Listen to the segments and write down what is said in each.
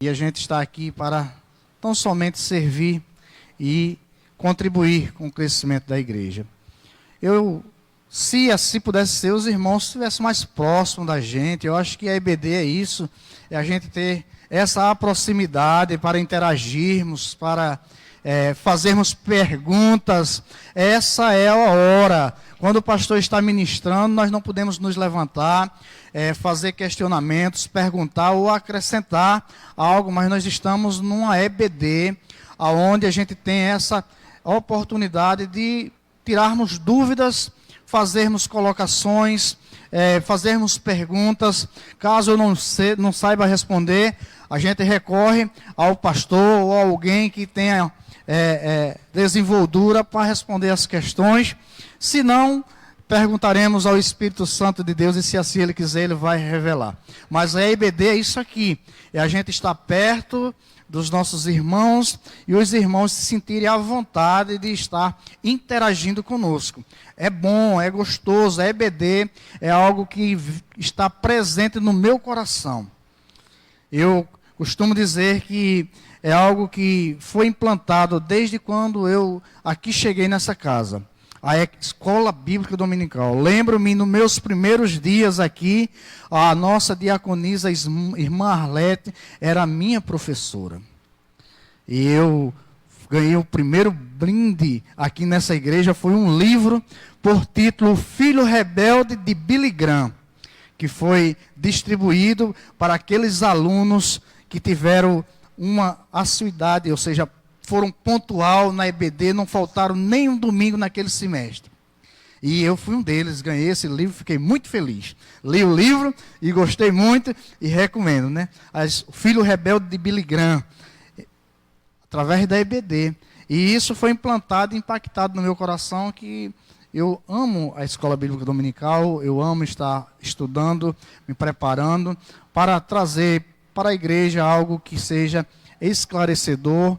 E a gente está aqui para tão somente servir e contribuir com o crescimento da igreja. Se assim pudesse ser, os irmãos estivessem mais próximos da gente. Eu acho que a EBD é isso, é a gente ter essa proximidade para interagirmos, para fazermos perguntas. Essa é a hora. Quando o pastor está ministrando, nós não podemos nos levantar, fazer questionamentos, perguntar ou acrescentar algo, mas nós estamos numa EBD, onde a gente tem essa oportunidade de tirarmos dúvidas, fazermos colocações, fazermos perguntas. Caso eu não saiba responder, a gente recorre ao pastor ou alguém que tenha desenvoltura para responder as questões. Se não, perguntaremos ao Espírito Santo de Deus, e se assim Ele quiser, Ele vai revelar. Mas a EBD é isso aqui, é a gente estar perto dos nossos irmãos e os irmãos se sentirem à vontade de estar interagindo conosco. É bom, é gostoso, a EBD é algo que está presente no meu coração. Eu costumo dizer que é algo que foi implantado desde quando eu aqui cheguei nessa casa. A Escola Bíblica Dominical. Lembro-me, nos meus primeiros dias aqui, a nossa diaconisa, irmã Arlete, era minha professora. E eu ganhei o primeiro brinde aqui nessa igreja, foi um livro por título Filho Rebelde de Billy Graham, que foi distribuído para aqueles alunos que tiveram uma assiduidade, ou seja, foram pontual na EBD, não faltaram nem um domingo naquele semestre. E eu fui um deles, ganhei esse livro, fiquei muito feliz. Li o livro e gostei muito e recomendo, né? O Filho Rebelde de Billy Graham, através da EBD. E isso foi implantado e impactado no meu coração, que eu amo a Escola Bíblica Dominical, eu amo estar estudando, me preparando para trazer para a igreja algo que seja esclarecedor,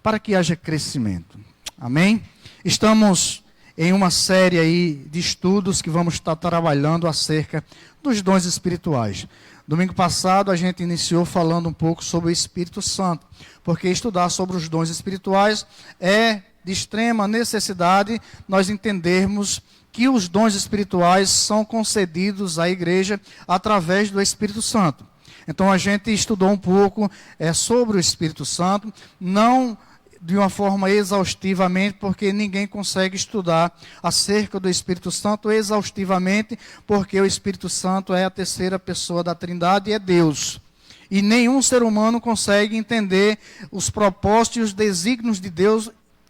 para que haja crescimento. Amém? Estamos em uma série aí de estudos que vamos estar trabalhando acerca dos dons espirituais. Domingo passado a gente iniciou falando um pouco sobre o Espírito Santo, porque estudar sobre os dons espirituais é de extrema necessidade nós entendermos que os dons espirituais são concedidos à igreja através do Espírito Santo. Então a gente estudou um pouco sobre o Espírito Santo, não de uma forma exaustivamente, porque ninguém consegue estudar acerca do Espírito Santo exaustivamente, porque o Espírito Santo é a terceira pessoa da Trindade e é Deus. E nenhum ser humano consegue entender os propósitos e os desígnios de Deus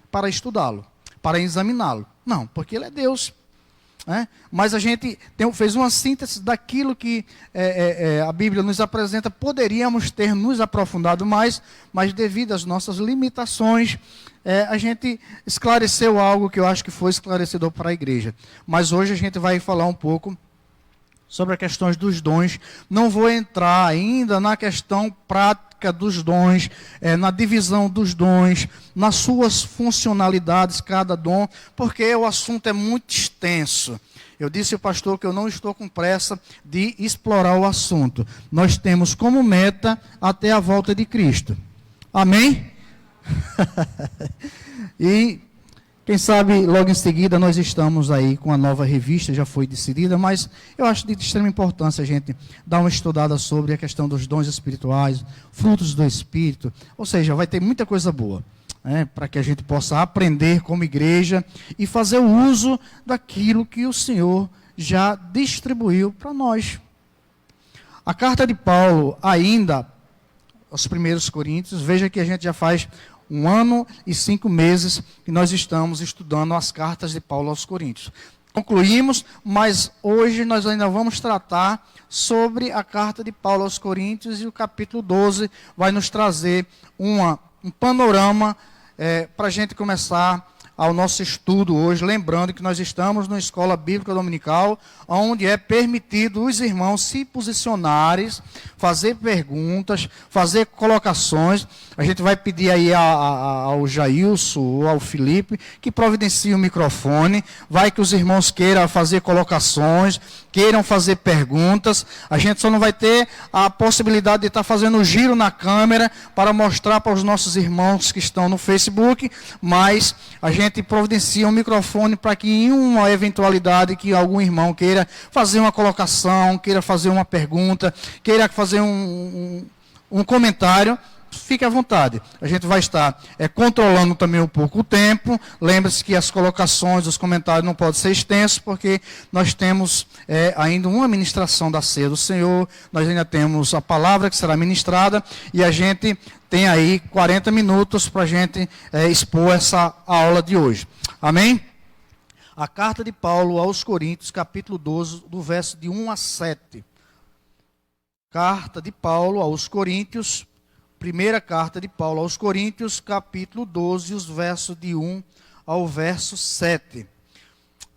para estudá-lo, para examiná-lo. Não, porque Ele é Deus. Mas a gente fez uma síntese daquilo que a Bíblia nos apresenta. Poderíamos ter nos aprofundado mais, mas devido às nossas limitações, a gente esclareceu algo que eu acho que foi esclarecedor para a igreja. Mas hoje a gente vai falar um pouco sobre as questões dos dons. Não vou entrar ainda na questão prática dos dons, na divisão dos dons, nas suas funcionalidades, cada dom, porque o assunto é muito extenso. Eu disse ao pastor que eu não estou com pressa de explorar o assunto. Nós temos como meta até a volta de Cristo. Amém? E quem sabe logo em seguida nós estamos aí com a nova revista, já foi decidida, mas eu acho de extrema importância a gente dar uma estudada sobre a questão dos dons espirituais, frutos do Espírito, ou seja, vai ter muita coisa boa, para que a gente possa aprender como igreja e fazer o uso daquilo que o Senhor já distribuiu para nós. A carta de Paulo ainda, aos 1 Coríntios, veja que a gente já faz 1 ano e 5 meses que nós estamos estudando as cartas de Paulo aos Coríntios. Concluímos, mas hoje nós ainda vamos tratar sobre a carta de Paulo aos Coríntios, e o capítulo 12 vai nos trazer um panorama para a gente começar ao nosso estudo hoje, lembrando que nós estamos numa escola bíblica dominical, onde é permitido os irmãos se posicionarem, fazer perguntas, fazer colocações. A gente vai pedir aí ao Jailson ou ao Felipe que providencie o microfone. Vai que os irmãos queiram fazer colocações, queiram fazer perguntas. A gente só não vai ter a possibilidade de estar fazendo giro na câmera para mostrar para os nossos irmãos que estão no Facebook, mas a gente providencia um microfone para que em uma eventualidade que algum irmão queira fazer uma colocação, queira fazer uma pergunta, queira fazer um comentário, fique à vontade. A gente vai estar controlando também um pouco o tempo. Lembre-se que as colocações, os comentários não podem ser extensos, porque nós temos ainda uma ministração da ceia do Senhor, nós ainda temos a palavra que será ministrada, e a gente tem aí 40 minutos para a gente expor essa aula de hoje. Amém? A carta de Paulo aos Coríntios, capítulo 12, do verso de 1 a 7. Carta de Paulo aos Coríntios, primeira carta de Paulo aos Coríntios, capítulo 12, os versos de 1 ao verso 7.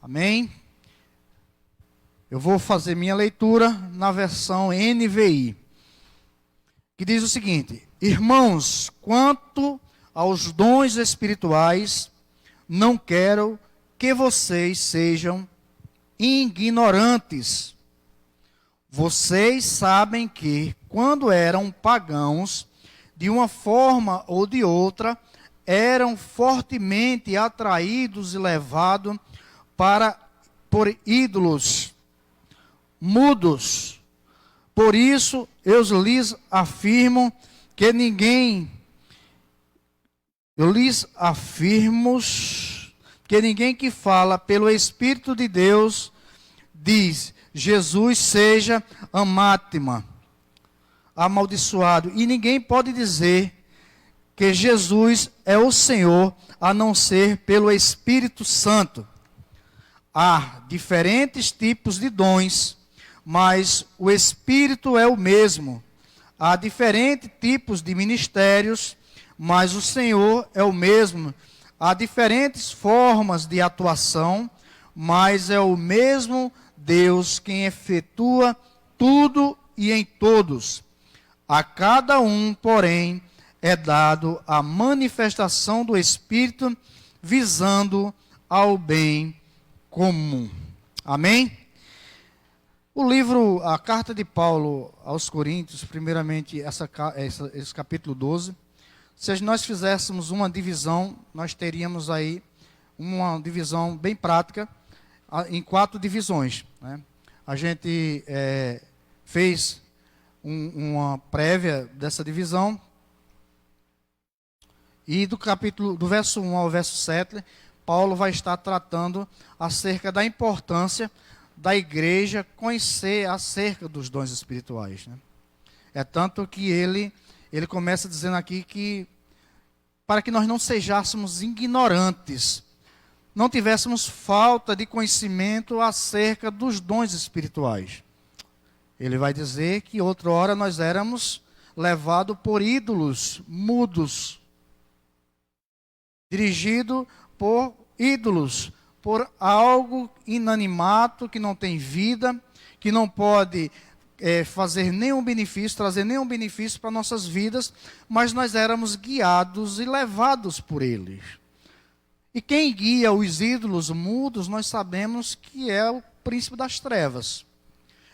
Amém? Eu vou fazer minha leitura na versão NVI, que diz o seguinte: irmãos, quanto aos dons espirituais, não quero que vocês sejam ignorantes. Vocês sabem que, quando eram pagãos, de uma forma ou de outra, eram fortemente atraídos e levados por ídolos mudos. Por isso, eu lhes afirmo que ninguém que fala pelo Espírito de Deus diz: Jesus seja anátema, amaldiçoado. E ninguém pode dizer que Jesus é o Senhor, a não ser pelo Espírito Santo. Há diferentes tipos de dons, mas o Espírito é o mesmo. Há diferentes tipos de ministérios, mas o Senhor é o mesmo. Há diferentes formas de atuação, mas é o mesmo Deus quem efetua tudo e em todos. A cada um, porém, é dado a manifestação do Espírito, visando ao bem comum. Amém? A carta de Paulo aos Coríntios, primeiramente, esse capítulo 12, se nós fizéssemos uma divisão, nós teríamos aí uma divisão bem prática, em 4 divisões, né? A gente fez uma prévia dessa divisão, e do verso 1 ao verso 7, Paulo vai estar tratando acerca da importância da igreja conhecer acerca dos dons espirituais, né? É tanto que ele começa dizendo aqui que para que nós não sejamos ignorantes, não tivéssemos falta de conhecimento acerca dos dons espirituais. Ele vai dizer que outrora nós éramos levados por ídolos mudos, dirigido por ídolos, por algo inanimato, que não tem vida, que não pode fazer nenhum benefício, trazer nenhum benefício para nossas vidas, mas nós éramos guiados e levados por eles. E quem guia os ídolos mudos, nós sabemos que é o príncipe das trevas.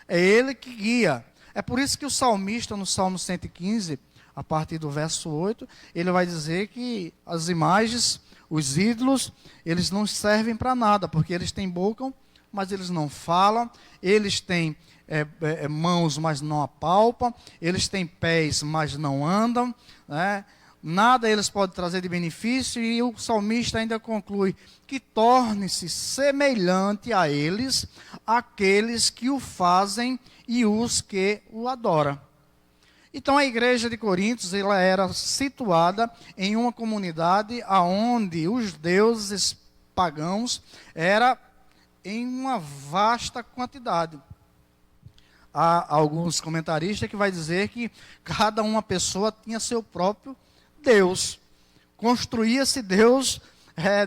É ele que guia. É por isso que o salmista, no Salmo 115, a partir do verso 8, ele vai dizer que as imagens, os ídolos, eles não servem para nada, porque eles têm boca, mas eles não falam, eles têm mãos, mas não apalpam, eles têm pés, mas não andam, né? Nada eles podem trazer de benefício, e o salmista ainda conclui que torne-se semelhante a eles, aqueles que o fazem e os que o adoram. Então a igreja de Coríntios, ela era situada em uma comunidade onde os deuses pagãos eram em uma vasta quantidade. Há alguns comentaristas que vai dizer que cada uma pessoa tinha seu próprio Deus. Construía-se Deus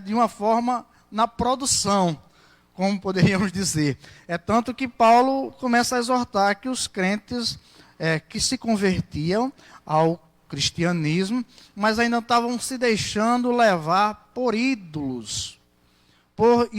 de uma forma na produção, como poderíamos dizer. É tanto que Paulo começa a exortar que os crentes que se convertiam ao cristianismo, mas ainda estavam se deixando levar por ídolos, por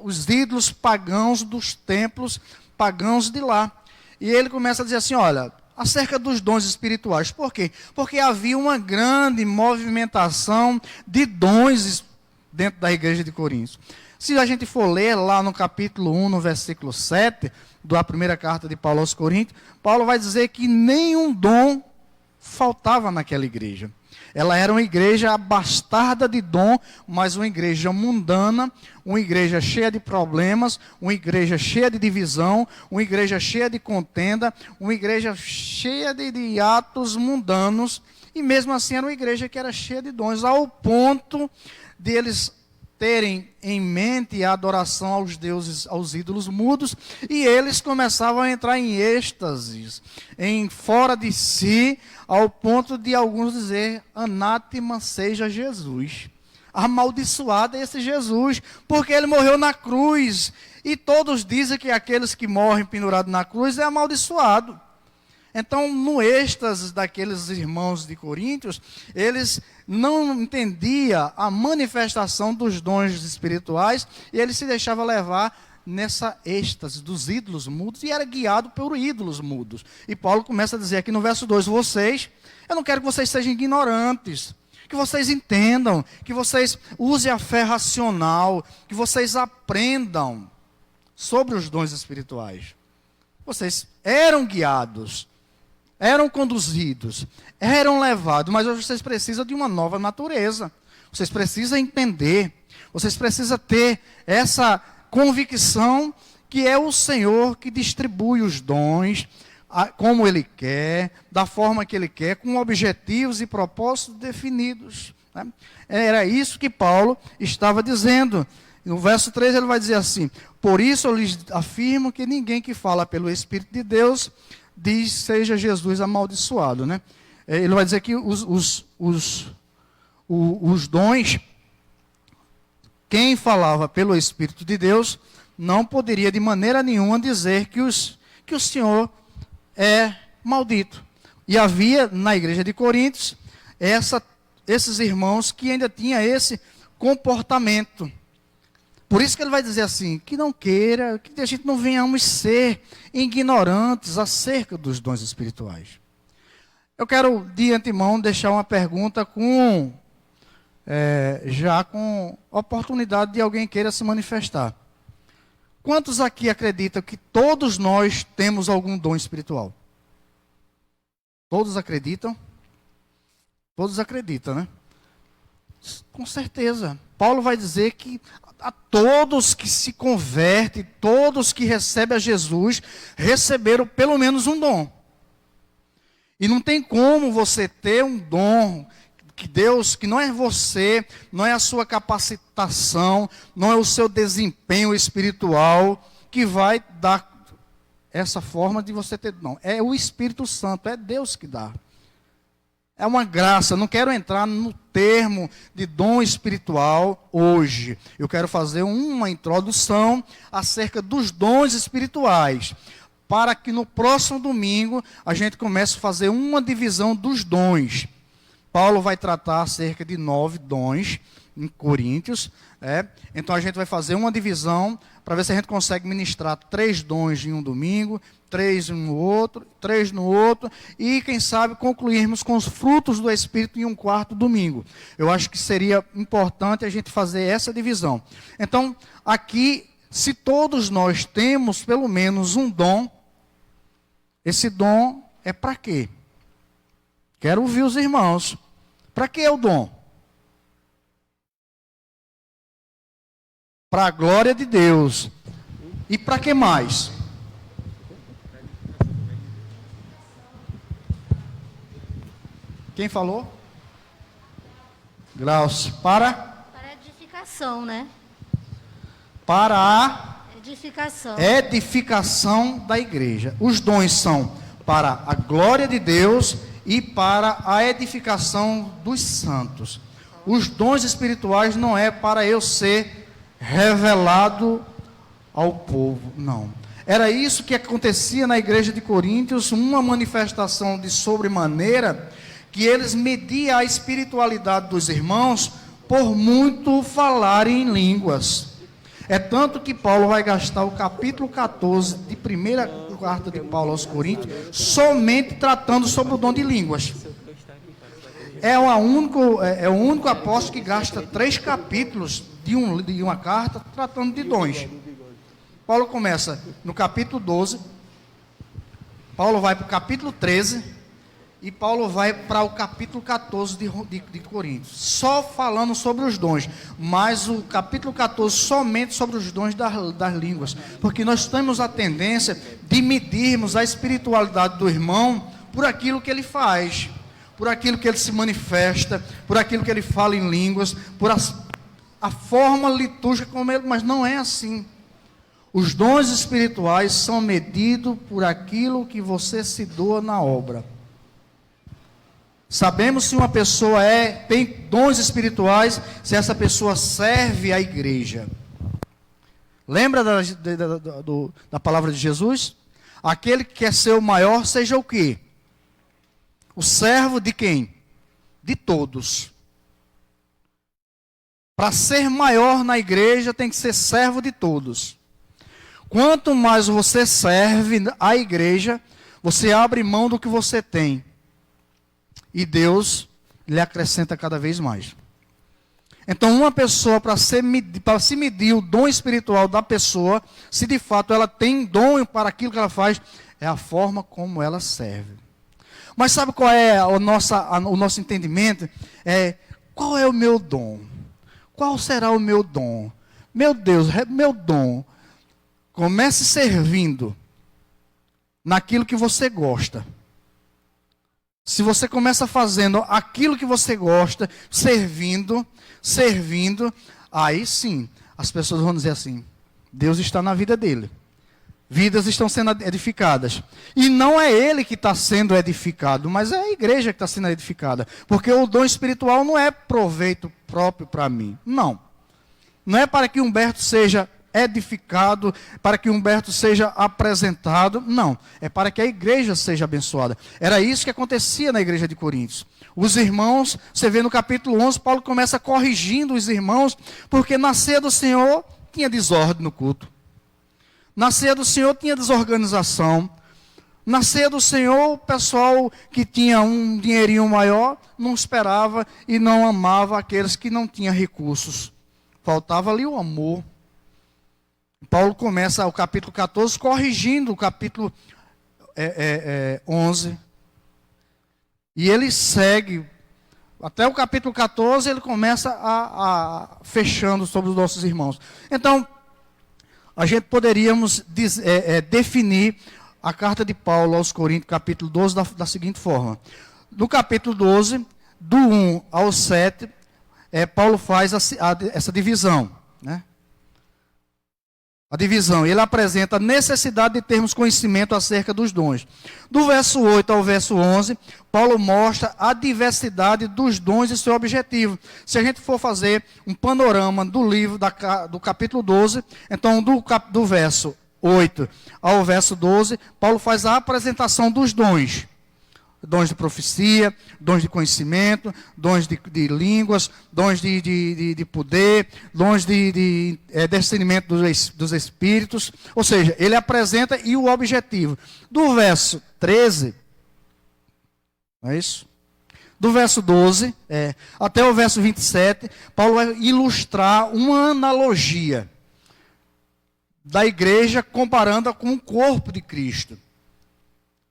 os ídolos pagãos dos templos pagãos de lá. E ele começa a dizer assim, olha, acerca dos dons espirituais. Por quê? Porque havia uma grande movimentação de dons dentro da igreja de Corinto. Se a gente for ler lá no capítulo 1, no versículo 7, da primeira carta de Paulo aos Coríntios, Paulo vai dizer que nenhum dom faltava naquela igreja. Ela era uma igreja abastada de dom, mas uma igreja mundana, uma igreja cheia de problemas, uma igreja cheia de divisão, uma igreja cheia de contenda, uma igreja cheia de atos mundanos, e mesmo assim era uma igreja que era cheia de dons, ao ponto de eles terem em mente a adoração aos deuses, aos ídolos mudos, e eles começavam a entrar em êxtases, em fora de si, ao ponto de alguns dizer, anátema seja Jesus. Amaldiçoado é esse Jesus, porque ele morreu na cruz, e todos dizem que aqueles que morrem pendurados na cruz é amaldiçoado. Então, no êxtase daqueles irmãos de Coríntios, eles não entendiam a manifestação dos dons espirituais e eles se deixavam levar nessa êxtase dos ídolos mudos e era guiado por ídolos mudos. E Paulo começa a dizer aqui no verso 2, eu não quero que vocês sejam ignorantes, que vocês entendam, que vocês usem a fé racional, que vocês aprendam sobre os dons espirituais. Vocês eram guiados, eram conduzidos, eram levados, mas hoje vocês precisam de uma nova natureza. Vocês precisam entender, vocês precisam ter essa convicção que é o Senhor que distribui os dons, como Ele quer, da forma que Ele quer, com objetivos e propósitos definidos. Né? Era isso que Paulo estava dizendo. No verso 3 ele vai dizer assim, por isso eu lhes afirmo que ninguém que fala pelo Espírito de Deus diz seja Jesus amaldiçoado, né? Ele vai dizer que os dons, quem falava pelo Espírito de Deus, não poderia de maneira nenhuma dizer que o Senhor é maldito. E havia na igreja de Coríntios esses irmãos que ainda tinham esse comportamento. Por isso que ele vai dizer assim, que não queira, que a gente não venhamos ser ignorantes acerca dos dons espirituais. Eu quero, de antemão, deixar uma pergunta já com oportunidade de alguém queira se manifestar. Quantos aqui acreditam que todos nós temos algum dom espiritual? Todos acreditam? Todos acreditam, né? Com certeza. Paulo vai dizer que a todos que se convertem, todos que recebem a Jesus, receberam pelo menos um dom. E não tem como você ter um dom que Deus, que não é você, não é a sua capacitação, não é o seu desempenho espiritual, que vai dar essa forma de você ter dom. É o Espírito Santo, é Deus que dá. É uma graça, não quero entrar no termo de dom espiritual hoje. Eu quero fazer uma introdução acerca dos dons espirituais, para que no próximo domingo a gente comece a fazer uma divisão dos dons. Paulo vai tratar acerca de 9 dons em Coríntios. Então a gente vai fazer uma divisão para ver se a gente consegue ministrar 3 dons em um domingo, 3 no outro, 3 no outro, e quem sabe concluirmos com os frutos do Espírito em um 4º domingo. Eu acho que seria importante a gente fazer essa divisão. Então, aqui, se todos nós temos pelo menos um dom, esse dom é para quê? Quero ouvir os irmãos. Para que é o dom? Para a glória de Deus. E para que mais? Quem falou? Glaucio. Para a edificação, né? Para a edificação da igreja. Os dons são para a glória de Deus e para a edificação dos santos. os dons espirituais não é para eu ser revelado ao povo, não. Era isso que acontecia na igreja de Coríntios, uma manifestação de sobremaneira, que eles mediam a espiritualidade dos irmãos por muito falarem em línguas. É tanto que Paulo vai gastar o capítulo 14 de primeira carta de Paulo aos Coríntios, somente tratando sobre o dom de línguas. É o único apóstolo que gasta 3 capítulos de uma carta tratando de dons. Paulo começa no capítulo 12, Paulo vai para o capítulo 13, e Paulo vai para o capítulo 14 de Coríntios, só falando sobre os dons, mas o capítulo 14 somente sobre os dons das línguas, porque nós temos a tendência de medirmos a espiritualidade do irmão por aquilo que ele faz, por aquilo que ele se manifesta, por aquilo que ele fala em línguas, por a forma litúrgica como ele, mas não é assim. Os dons espirituais são medidos por aquilo que você se doa na obra. Sabemos se uma pessoa tem dons espirituais, se essa pessoa serve à igreja. Lembra da palavra de Jesus? Aquele que quer ser o maior, seja o quê? O servo de quem? De todos. Para ser maior na igreja, tem que ser servo de todos. Quanto mais você serve à igreja, você abre mão do que você tem. E Deus lhe acrescenta cada vez mais. Então, uma pessoa, para se medir o dom espiritual da pessoa, se de fato ela tem dom para aquilo que ela faz, é a forma como ela serve. Mas sabe qual é o nosso entendimento? Qual é o meu dom? Qual será o meu dom? Meu Deus, meu dom. Comece servindo naquilo que você gosta. Se você começa fazendo aquilo que você gosta, servindo, aí sim, as pessoas vão dizer assim, Deus está na vida dele. Vidas estão sendo edificadas. E não é ele que está sendo edificado, mas é a igreja que está sendo edificada. Porque o dom espiritual não é proveito próprio para mim. Não. Não é para que Humberto seja edificado, para que Humberto seja apresentado. Não. É para que a igreja seja abençoada. Era isso que acontecia na igreja de Coríntios. Os irmãos, você vê no capítulo 11, Paulo começa corrigindo os irmãos, porque na ceia do Senhor tinha desordem no culto. Na ceia do Senhor tinha desorganização. Na ceia do Senhor, o pessoal que tinha um dinheirinho maior não esperava e não amava aqueles que não tinham recursos. Faltava ali o amor. Paulo começa o capítulo 14 corrigindo o capítulo 11. E ele segue. Até o capítulo 14 ele começa a fechando sobre os nossos irmãos. Então, a gente poderíamos definir a carta de Paulo aos Coríntios, capítulo 12, da seguinte forma. No capítulo 12, do 1 ao 7, Paulo faz essa divisão. Né? A divisão, ele apresenta a necessidade de termos conhecimento acerca dos dons. Do verso 8 ao verso 11, Paulo mostra a diversidade dos dons e seu objetivo. Se a gente for fazer um panorama do livro, do capítulo 12, então do verso 8 ao verso 12, Paulo faz a apresentação dos dons. Dons de profecia, dons de conhecimento, dons de línguas, dons de poder, dons de discernimento dos espíritos. Ou seja, ele apresenta e o objetivo. Do verso 13, não é isso? Do verso 12 até o verso 27, Paulo vai ilustrar uma analogia da igreja comparando-a com o corpo de Cristo.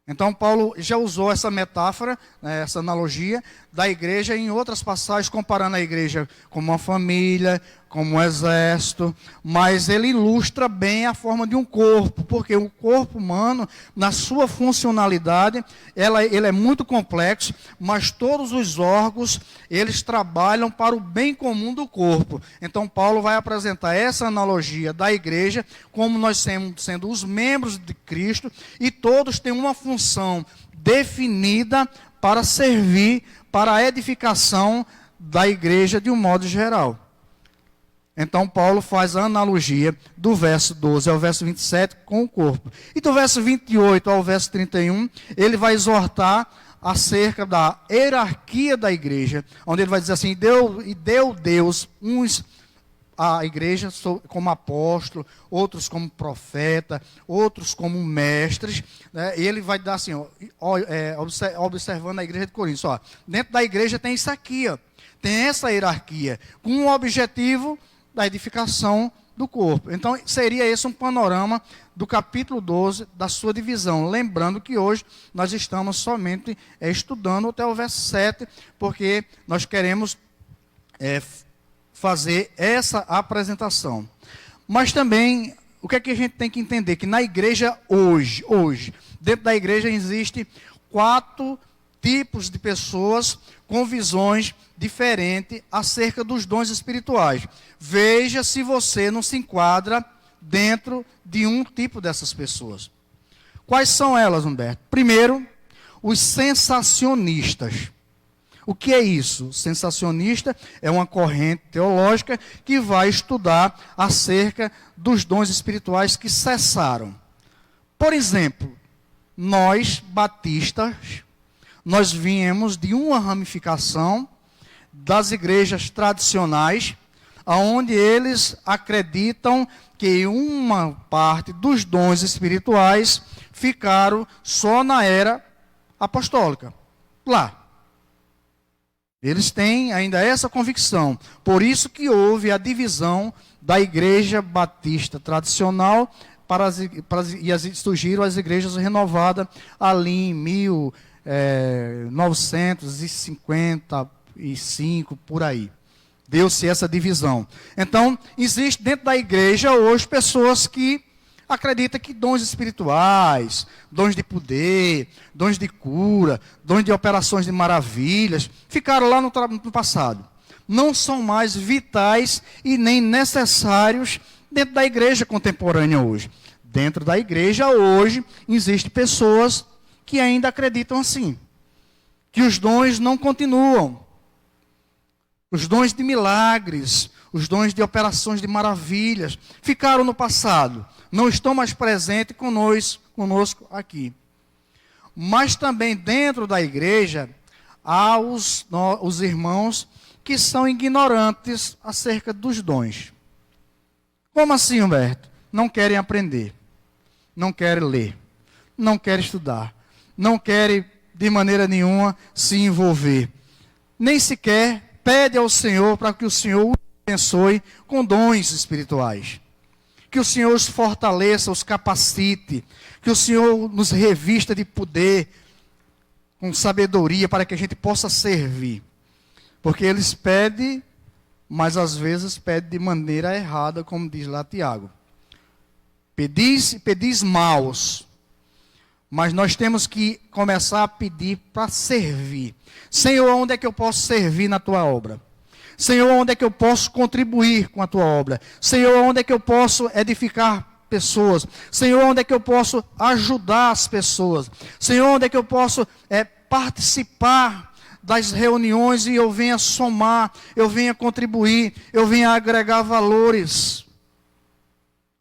Então, Paulo já usou essa metáfora, essa analogia da igreja em outras passagens, comparando a igreja como uma família, como um exército, mas ele ilustra bem a forma de um corpo, porque o corpo humano, na sua funcionalidade, ele é muito complexo, mas todos os órgãos, eles trabalham para o bem comum do corpo. Então, Paulo vai apresentar essa analogia da igreja, como nós sendo os membros de Cristo, e todos têm uma função definida para servir para a edificação da igreja de um modo geral. Então, Paulo faz a analogia do verso 12 ao verso 27 com o corpo. E do verso 28 ao verso 31, ele vai exortar acerca da hierarquia da igreja, onde ele vai dizer assim, deu Deus uns a igreja como apóstolo, outros como profeta, outros como mestres, né? E ele vai dar assim, observando a igreja de Corinto, ó, dentro da igreja tem isso aqui, ó, tem essa hierarquia, com o objetivo da edificação do corpo. Então, seria esse um panorama do capítulo 12, da sua divisão. Lembrando que hoje nós estamos somente estudando até o verso 7, porque nós queremos fazer essa apresentação. Mas também, o que é que a gente tem que entender? Que na igreja hoje, dentro da igreja existe 4 tipos de pessoas com visões diferentes acerca dos dons espirituais. Veja se você não se enquadra dentro de um tipo dessas pessoas. Quais são elas, Humberto? Primeiro, os sensacionistas. O que é isso? Sensacionista é uma corrente teológica que vai estudar acerca dos dons espirituais que cessaram. Por exemplo, nós, batistas, nós viemos de uma ramificação das igrejas tradicionais, onde eles acreditam que uma parte dos dons espirituais ficaram só na era apostólica. Lá. Eles têm ainda essa convicção. Por isso que houve a divisão da igreja batista tradicional e surgiram as igrejas renovadas ali em 1955, por aí. Deu-se essa divisão. Então, existe dentro da igreja hoje pessoas que acreditam que dons espirituais, dons de poder, dons de cura, dons de operações de maravilhas, ficaram lá no passado. Não são mais vitais e nem necessários dentro da igreja contemporânea hoje. Dentro da igreja hoje, existem pessoas que ainda acreditam assim, que os dons não continuam. Os dons de milagres, os dons de operações de maravilhas, ficaram no passado, não estão mais presentes conosco aqui. Mas também dentro da igreja, há os irmãos que são ignorantes acerca dos dons. Como assim, Humberto? Não querem aprender, não querem ler, não querem estudar, não querem de maneira nenhuma se envolver, nem sequer pede ao Senhor para que o Senhor os abençoe com dons espirituais. Que o Senhor os fortaleça, os capacite. Que o Senhor nos revista de poder, com sabedoria, para que a gente possa servir. Porque eles pedem, mas às vezes pedem de maneira errada, como diz lá Tiago. Pedis maus. Mas nós temos que começar a pedir para servir. Senhor, onde é que eu posso servir na tua obra? Senhor, onde é que eu posso contribuir com a tua obra? Senhor, onde é que eu posso edificar pessoas? Senhor, onde é que eu posso ajudar as pessoas? Senhor, onde é que eu posso participar das reuniões e eu venha somar, eu venha contribuir, eu venha agregar valores?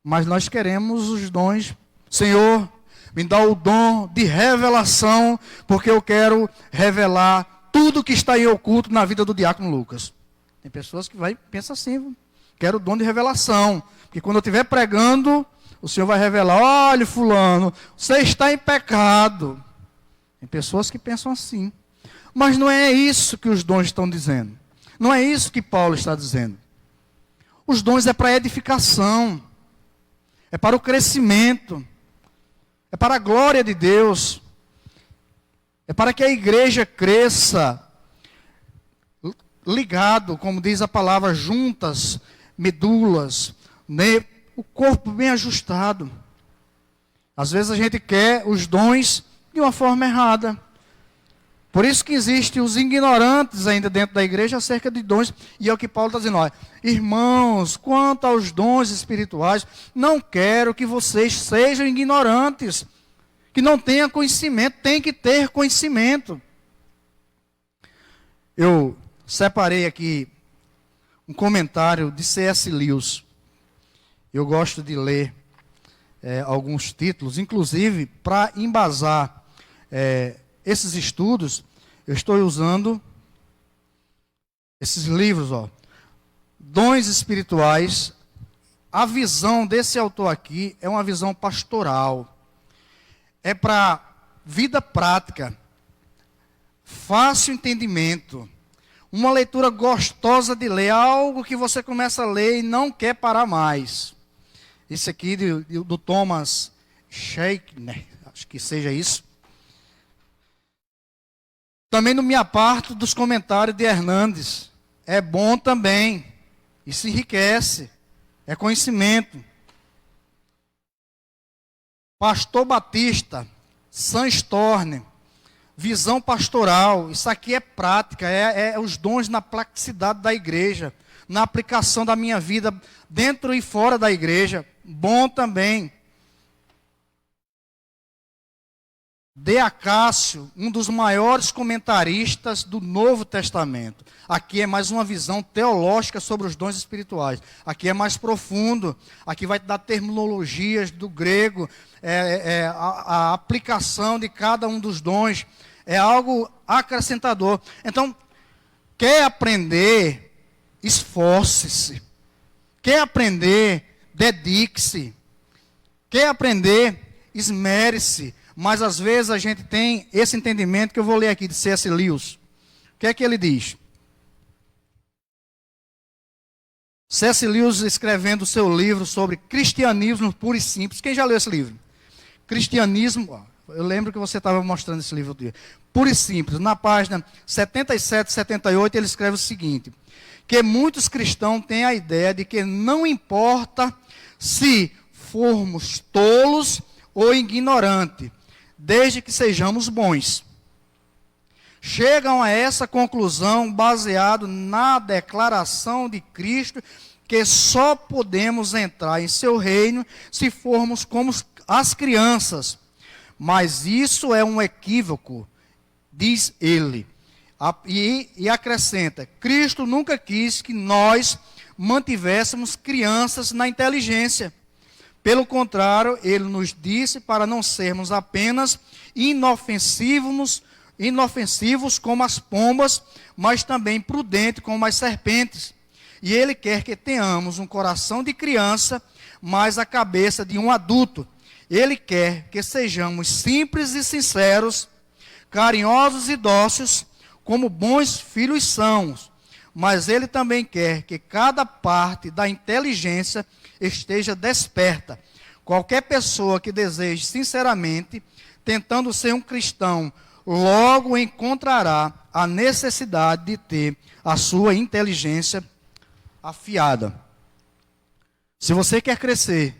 Mas nós queremos os dons. Senhor, me dá o dom de revelação, porque eu quero revelar tudo que está em oculto na vida do diácono Lucas. Tem pessoas que pensam assim, quero o dom de revelação, porque quando eu estiver pregando, o Senhor vai revelar, olha fulano, você está em pecado. Tem pessoas que pensam assim. Mas não é isso que os dons estão dizendo. Não é isso que Paulo está dizendo. Os dons é para edificação, é para o crescimento, é para a glória de Deus, é para que a igreja cresça, ligado, como diz a palavra, juntas, medulas, né? O corpo bem ajustado. Às vezes a gente quer os dons de uma forma errada. Por isso que existem os ignorantes ainda dentro da igreja acerca de dons. E é o que Paulo está dizendo. Olha, irmãos, quanto aos dons espirituais, não quero que vocês sejam ignorantes. Que não tenham conhecimento, tem que ter conhecimento. Eu separei aqui um comentário de C.S. Lewis. Eu gosto de ler alguns títulos, inclusive para embasar esses estudos, eu estou usando esses livros, Dons Espirituais. A visão desse autor aqui é uma visão pastoral. É para vida prática, fácil entendimento, uma leitura gostosa de ler, algo que você começa a ler e não quer parar mais. Esse aqui do Thomas Sheik, né? Acho que seja isso. Também não me aparto dos comentários de Hernandes. É bom também. Isso enriquece. É conhecimento. Pastor Batista, Sam Storm, visão pastoral. Isso aqui é prática, é os dons na praticidade da igreja, na aplicação da minha vida dentro e fora da igreja. Bom também. De Acácio, um dos maiores comentaristas do Novo Testamento. Aqui é mais uma visão teológica sobre os dons espirituais. Aqui é mais profundo. Aqui vai te dar terminologias do grego, a aplicação de cada um dos dons. É algo acrescentador. Então, quer aprender? Esforce-se. Quer aprender? Dedique-se. Quer aprender? Esmere-se. Mas às vezes a gente tem esse entendimento que eu vou ler aqui de C.S. Lewis. O que é que ele diz? C.S. Lewis escrevendo o seu livro sobre cristianismo puro e simples. Quem já leu esse livro? Cristianismo, eu lembro que você estava mostrando esse livro. Puro e simples. Na página 77 e 78 ele escreve o seguinte: que muitos cristãos têm a ideia de que não importa se formos tolos ou ignorantes, desde que sejamos bons. Chegam a essa conclusão baseado na declaração de Cristo que só podemos entrar em seu reino se formos como as crianças. Mas isso é um equívoco, diz ele. E acrescenta: Cristo nunca quis que nós mantivéssemos crianças na inteligência. Pelo contrário, ele nos disse para não sermos apenas inofensivos como as pombas, mas também prudentes como as serpentes. E ele quer que tenhamos um coração de criança, mas a cabeça de um adulto. Ele quer que sejamos simples e sinceros, carinhosos e dóceis, como bons filhos são. Mas ele também quer que cada parte da inteligência esteja desperta. Qualquer pessoa que deseje sinceramente, tentando ser um cristão, logo encontrará a necessidade de ter a sua inteligência afiada. Se você quer crescer,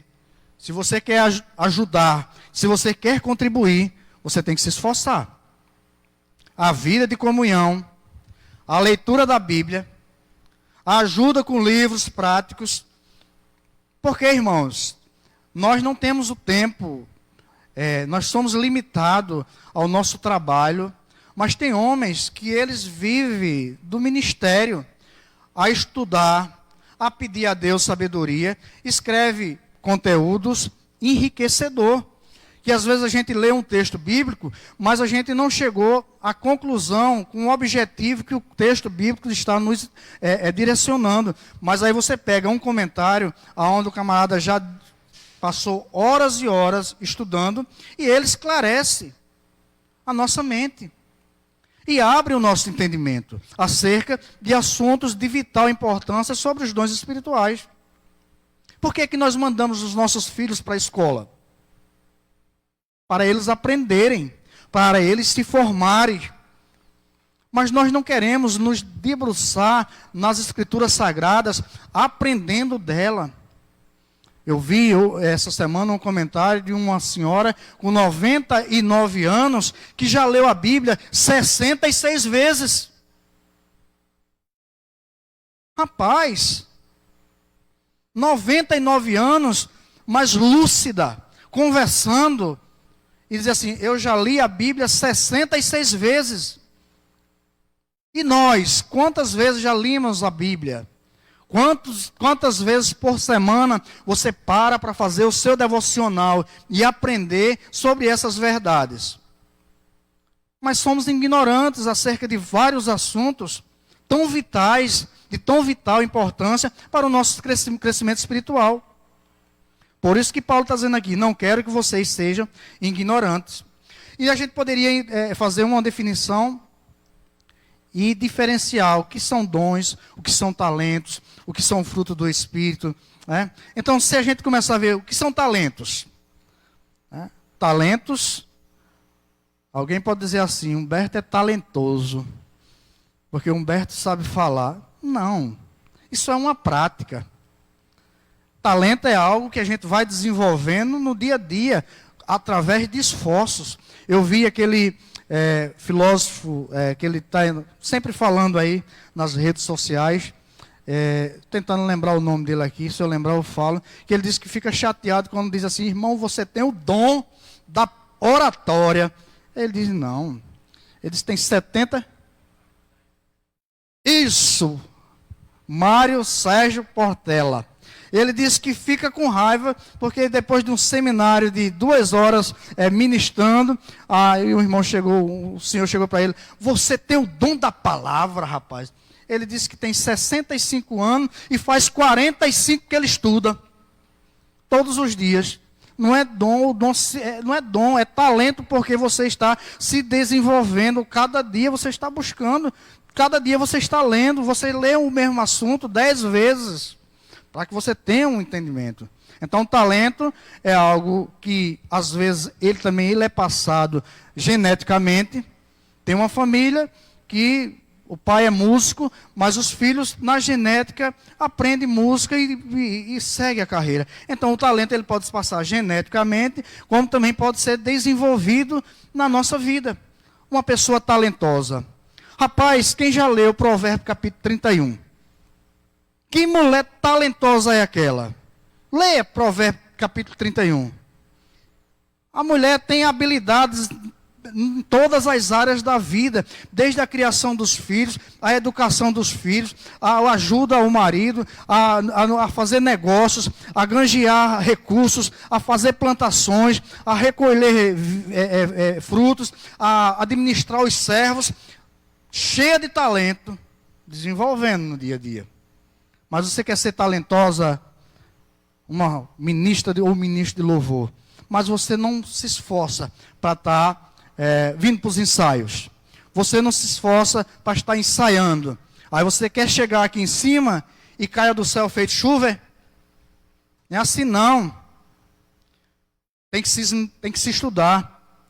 se você quer ajudar, se você quer contribuir, você tem que se esforçar. A vida de comunhão, a leitura da Bíblia, a ajuda com livros práticos. Porque, irmãos, nós não temos o tempo, nós somos limitados ao nosso trabalho, mas tem homens que eles vivem do ministério, a estudar, a pedir a Deus sabedoria, escreve conteúdos enriquecedor. Que às vezes a gente lê um texto bíblico, mas a gente não chegou à conclusão com o objetivo que o texto bíblico está nos direcionando. Mas aí você pega um comentário onde o camarada já passou horas e horas estudando, e ele esclarece a nossa mente e abre o nosso entendimento acerca de assuntos de vital importância sobre os dons espirituais. Por que que nós mandamos os nossos filhos para a escola? Para eles aprenderem, para eles se formarem. Mas nós não queremos nos debruçar nas Escrituras Sagradas, aprendendo dela. Eu vi essa semana um comentário de uma senhora com 99 anos, que já leu a Bíblia 66 vezes. Rapaz, 99 anos, mas lúcida, conversando, e diz assim: eu já li a Bíblia 66 vezes. E nós, quantas vezes já limos a Bíblia? Quantas vezes por semana você para fazer o seu devocional e aprender sobre essas verdades? Mas somos ignorantes acerca de vários assuntos tão vitais, de tão vital importância para o nosso crescimento espiritual. Por isso que Paulo está dizendo aqui, não quero que vocês sejam ignorantes. E a gente poderia fazer uma definição e diferenciar o que são dons, o que são talentos, o que são fruto do Espírito. Né? Então, se a gente começar a ver o que são talentos, né? Talentos, alguém pode dizer assim, Humberto é talentoso, porque Humberto sabe falar. Não, isso é uma prática. Talento é algo que a gente vai desenvolvendo no dia a dia, através de esforços. Eu vi aquele filósofo que ele está sempre falando aí nas redes sociais, tentando lembrar o nome dele aqui, se eu lembrar eu falo, que ele diz que fica chateado quando diz assim, irmão, você tem o dom da oratória. Ele diz, não. Ele diz, tem 70. Isso, Mário Sérgio Portela. Ele disse que fica com raiva, porque depois de um seminário de 2 horas ministrando, aí o senhor chegou para ele, você tem o dom da palavra, rapaz. Ele disse que tem 65 anos e faz 45 que ele estuda, todos os dias. Não é dom, não é dom, é talento, porque você está se desenvolvendo, cada dia você está buscando, cada dia você está lendo, você lê o mesmo assunto 10 vezes, para que você tenha um entendimento. Então, o talento é algo que, às vezes, ele é passado geneticamente. Tem uma família que o pai é músico, mas os filhos, na genética, aprendem música e seguem a carreira. Então, o talento ele pode se passar geneticamente, como também pode ser desenvolvido na nossa vida. Uma pessoa talentosa. Rapaz, quem já leu o Provérbio capítulo 31? Que mulher talentosa é aquela? Leia Provérbio capítulo 31. A mulher tem habilidades em todas as áreas da vida, desde a criação dos filhos, a educação dos filhos, a ajuda ao marido, a fazer negócios, a granjear recursos, a fazer plantações, a recolher frutos, a administrar os servos, cheia de talento, desenvolvendo no dia a dia. Mas você quer ser talentosa, uma ministra ou ministro de louvor, mas você não se esforça para estar vindo para os ensaios. Você não se esforça para estar ensaiando. Aí você quer chegar aqui em cima e caia do céu feito chuva? Não é assim não. Tem que se estudar.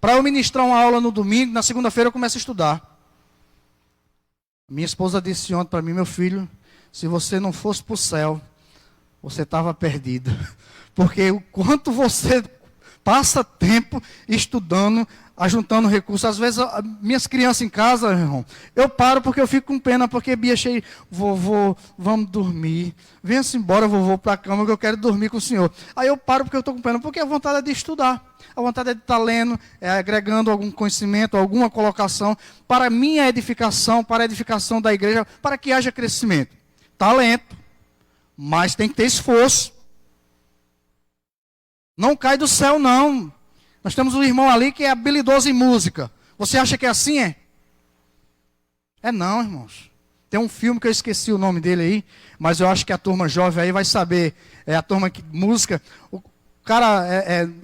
Para eu ministrar uma aula no domingo, na segunda-feira eu começo a estudar. Minha esposa disse ontem para mim, meu filho, se você não fosse para o céu, você estava perdido. Porque o quanto você passa tempo estudando, ajuntando recursos. Às vezes, minhas crianças em casa, irmão, eu paro porque eu fico com pena, porque Bia cheia, vovô, vamos dormir. Venha-se embora, vovô, para a cama, que eu quero dormir com o senhor. Aí eu paro porque eu estou com pena, porque a vontade é de estudar. A vontade é de estar lendo, agregando algum conhecimento, alguma colocação, para a minha edificação, para a edificação da igreja, para que haja crescimento. Talento, mas tem que ter esforço. Não cai do céu, não. Nós temos um irmão ali que é habilidoso em música. Você acha que é assim, é? É não, irmãos. Tem um filme que eu esqueci o nome dele aí, mas eu acho que a turma jovem aí vai saber. É a turma que música. O cara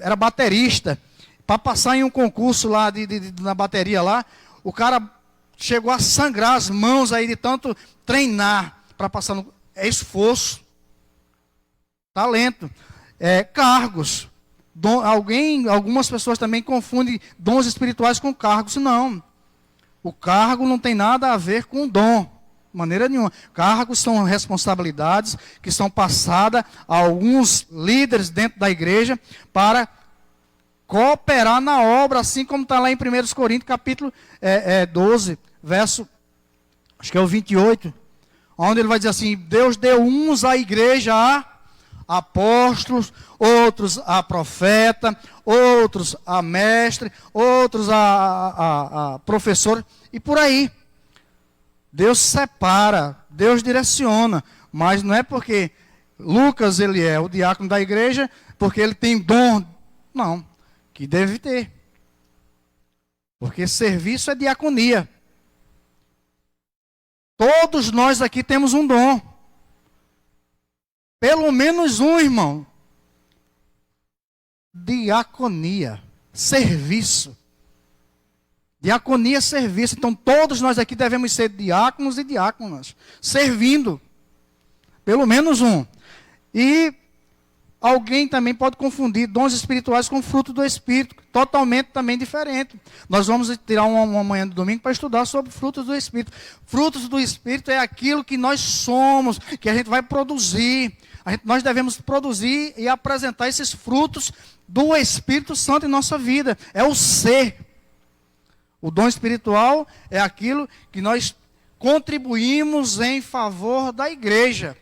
era baterista. Para passar em um concurso lá na bateria lá, o cara chegou a sangrar as mãos aí de tanto treinar para passar no... É esforço. Talento. Cargos. Algumas pessoas também confundem dons espirituais com cargos. Não. O cargo não tem nada a ver com dom. De maneira nenhuma. Cargos são responsabilidades que são passadas a alguns líderes dentro da igreja para cooperar na obra, assim como está lá em 1 Coríntios, capítulo 12, verso, acho que é o 28, onde ele vai dizer assim, Deus deu uns à igreja a apóstolos, outros a profeta, outros a mestre, outros a professor, e por aí. Deus separa, Deus direciona, mas não é porque Lucas ele é o diácono da igreja, porque ele tem dom. Não, que deve ter. Porque serviço é diaconia. Todos nós aqui temos um dom. Pelo menos um, irmão. Diaconia, serviço. Diaconia, serviço. Então, todos nós aqui devemos ser diáconos e diáconas, servindo. Pelo menos um. E alguém também pode confundir dons espirituais com fruto do Espírito, totalmente também diferente. Nós vamos tirar uma manhã de domingo para estudar sobre frutos do Espírito. Frutos do Espírito é aquilo que nós somos, que a gente vai produzir. Nós devemos produzir e apresentar esses frutos do Espírito Santo em nossa vida. É o ser. O dom espiritual é aquilo que nós contribuímos em favor da igreja.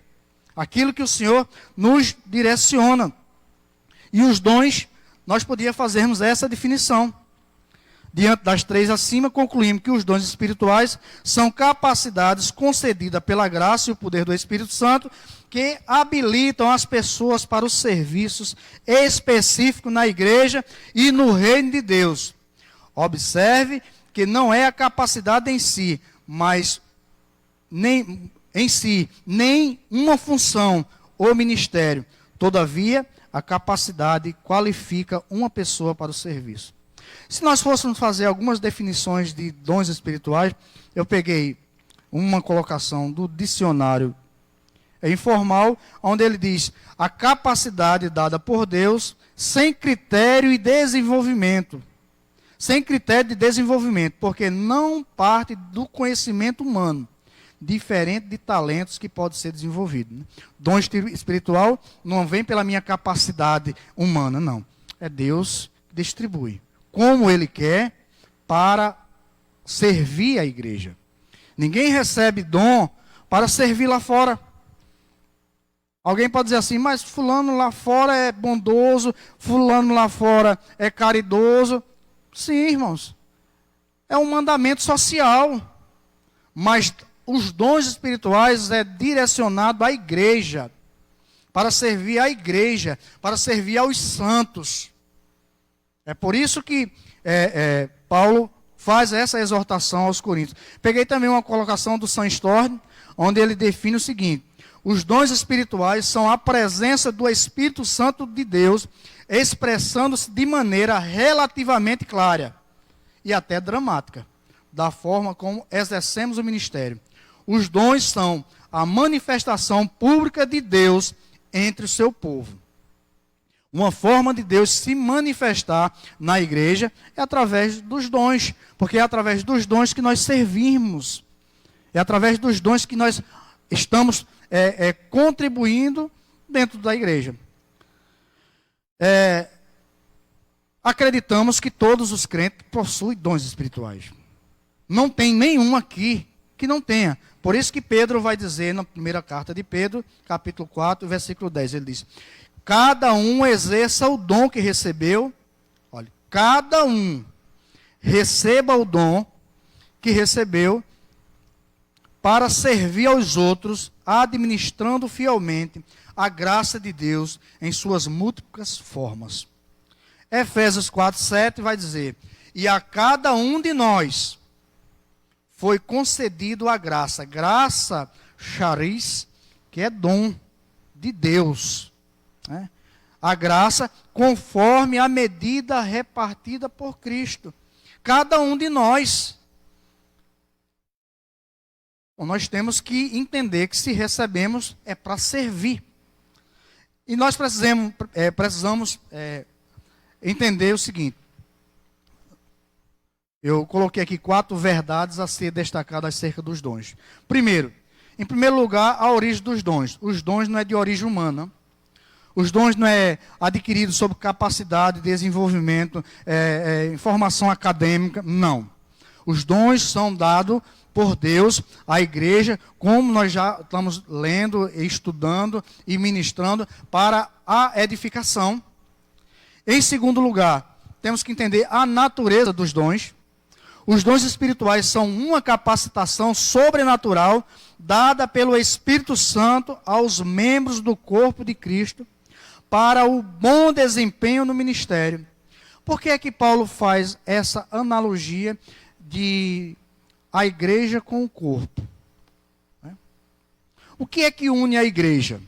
Aquilo que o Senhor nos direciona. E os dons, nós podíamos fazermos essa definição. Diante das três acima, concluímos que os dons espirituais são capacidades concedidas pela graça e o poder do Espírito Santo que habilitam as pessoas para os serviços específicos na igreja e no reino de Deus. Observe que não é a capacidade em si, mas nem uma função ou ministério. Todavia, a capacidade qualifica uma pessoa para o serviço. Se nós fôssemos fazer algumas definições de dons espirituais, eu peguei uma colocação do dicionário informal, onde ele diz: a capacidade dada por Deus sem critério e desenvolvimento. Sem critério de desenvolvimento, porque não parte do conhecimento humano, diferente de talentos que pode ser desenvolvido. Né? Dom espiritual não vem pela minha capacidade humana, não. É Deus que distribui, como Ele quer, para servir a igreja. Ninguém recebe dom para servir lá fora. Alguém pode dizer assim, mas fulano lá fora é bondoso, fulano lá fora é caridoso. Sim, irmãos, é um mandamento social, mas os dons espirituais é direcionado à igreja, para servir à igreja, para servir aos santos. É por isso que Paulo faz essa exortação aos coríntios. Peguei também uma colocação do Sandstorm, onde ele define o seguinte: os dons espirituais são a presença do Espírito Santo de Deus, expressando-se de maneira relativamente clara e até dramática, da forma como exercemos o ministério. Os dons são a manifestação pública de Deus entre o seu povo. Uma forma de Deus se manifestar na igreja é através dos dons, porque é através dos dons que nós servimos, é através dos dons que nós estamos contribuindo dentro da igreja. Acreditamos que todos os crentes possuem dons espirituais. Não tem nenhum aqui que não tenha. Por isso que Pedro vai dizer na primeira carta de Pedro, capítulo 4, versículo 10, ele diz: cada um exerça o dom que recebeu. Olha, cada um receba o dom que recebeu para servir aos outros, administrando fielmente a graça de Deus em suas múltiplas formas. Efésios 4:7 vai dizer: e a cada um de nós foi concedido a graça. Graça, charis, que é dom de Deus. Né? A graça conforme a medida repartida por Cristo. Cada um de nós. Bom, nós temos que entender que se recebemos é para servir. E nós precisamos entender o seguinte. Eu coloquei aqui 4 verdades a ser destacadas acerca dos dons. Primeiro, em primeiro lugar, a origem dos dons. Os dons não é de origem humana. Os dons não é adquirido sob capacidade, desenvolvimento, informação acadêmica. Não. Os dons são dados por Deus à igreja, como nós já estamos lendo, estudando e ministrando, para a edificação. Em segundo lugar, temos que entender a natureza dos dons. Os dons espirituais são uma capacitação sobrenatural dada pelo Espírito Santo aos membros do corpo de Cristo para o bom desempenho no ministério. Por que é que Paulo faz essa analogia de a igreja com o corpo? O que é que une a igreja?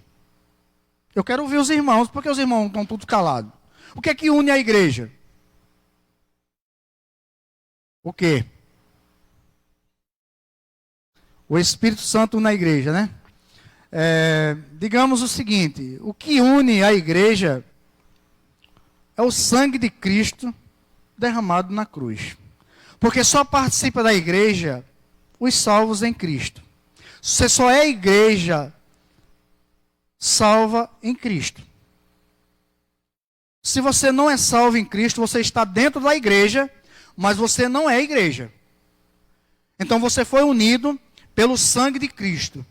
Eu quero ouvir os irmãos, porque os irmãos estão todos calados. O que é que une a igreja? O quê? O Espírito Santo na igreja, né? Digamos o seguinte, o que une a igreja é o sangue de Cristo derramado na cruz. Porque só participa da igreja os salvos em Cristo. Você só é igreja salva em Cristo. Se você não é salvo em Cristo, você está dentro da igreja, mas você não é igreja. Então você foi unido pelo sangue de Cristo.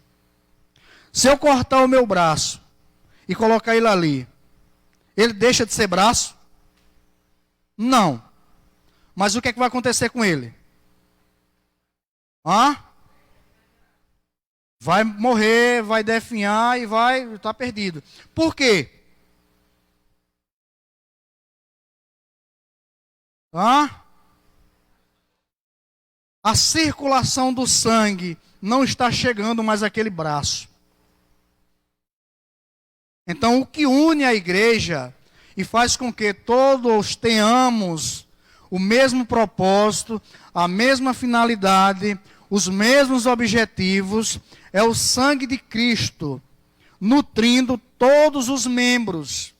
Se eu cortar o meu braço e colocar ele ali, ele deixa de ser braço? Não. Mas o que é que vai acontecer com ele? Vai morrer, vai definhar e vai estar perdido. Por quê? A circulação do sangue não está chegando mais àquele braço. Então, o que une a igreja e faz com que todos tenhamos o mesmo propósito, a mesma finalidade, os mesmos objetivos, é o sangue de Cristo, nutrindo todos os membros.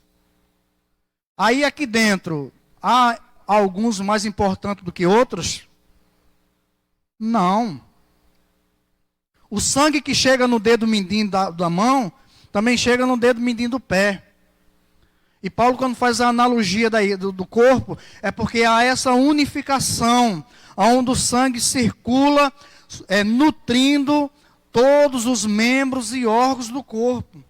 Aí aqui dentro, há alguns mais importantes do que outros? Não. O sangue que chega no dedo mindinho da mão, também chega no dedo mindinho do pé. E Paulo, quando faz a analogia do corpo, é porque há essa unificação, onde o sangue circula, nutrindo todos os membros e órgãos do corpo.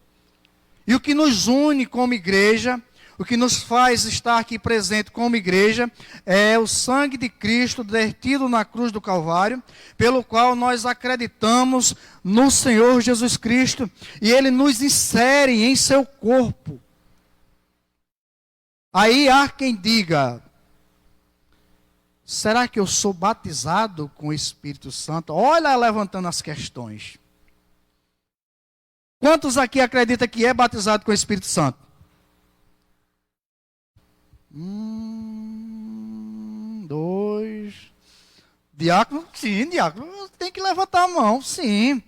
E o que nos une como igreja, o que nos faz estar aqui presente como igreja, é o sangue de Cristo derretido na cruz do Calvário, pelo qual nós acreditamos no Senhor Jesus Cristo, e Ele nos insere em seu corpo. Aí há quem diga, será que eu sou batizado com o Espírito Santo? Olha levantando as questões. Quantos aqui acreditam que é batizado com o Espírito Santo? Dois. Diácono? Sim, diácono. Tem que levantar a mão, sim.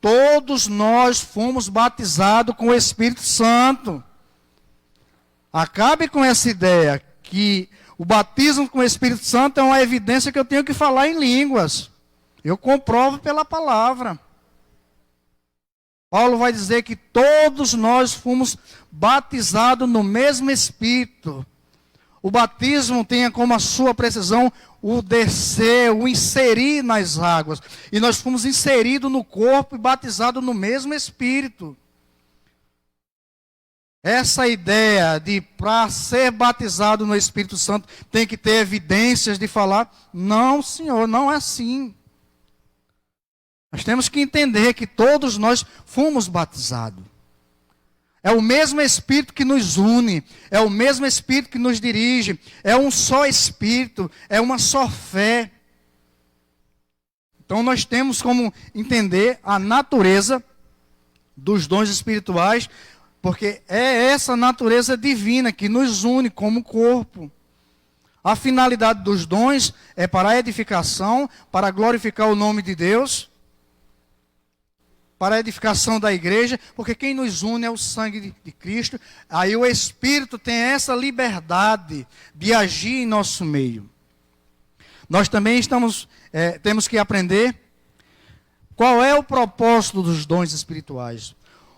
Todos nós fomos batizados com o Espírito Santo. Acabe com essa ideia que o batismo com o Espírito Santo é uma evidência que eu tenho que falar em línguas. Eu comprovo pela palavra. Paulo vai dizer que todos nós fomos batizados no mesmo Espírito. O batismo tem como a sua precisão o descer, o inserir nas águas. E nós fomos inseridos no corpo e batizados no mesmo Espírito. Essa ideia de para ser batizado no Espírito Santo tem que ter evidências de falar, não, Senhor, não é assim. Nós temos que entender que todos nós fomos batizados. É o mesmo Espírito que nos une, é o mesmo Espírito que nos dirige, é um só Espírito, é uma só fé. Então nós temos como entender a natureza dos dons espirituais, porque é essa natureza divina que nos une como corpo. A finalidade dos dons é para a edificação, para glorificar o nome de Deus, para a edificação da igreja, porque quem nos une é o sangue de Cristo. Aí o Espírito tem essa liberdade de agir em nosso meio. Nós também temos que aprender qual é o propósito dos dons espirituais.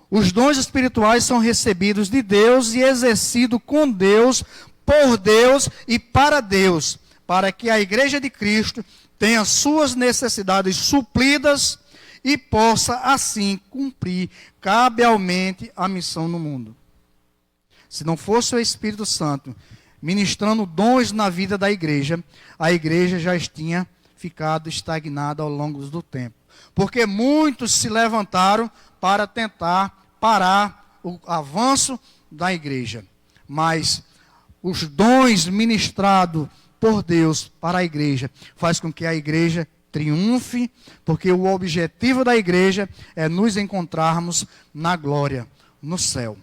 Os dons espirituais são recebidos de Deus e exercidos com Deus, por Deus e para Deus, para que a igreja de Cristo tenha suas necessidades supridas e possa, assim, cumprir cabalmente a missão no mundo. Se não fosse o Espírito Santo ministrando dons na vida da igreja, a igreja já tinha ficado estagnada ao longo do tempo. Porque muitos se levantaram para tentar parar o avanço da igreja. Mas os dons ministrados por Deus para a igreja faz com que a igreja triunfe, porque o objetivo da igreja é nos encontrarmos na glória, no céu.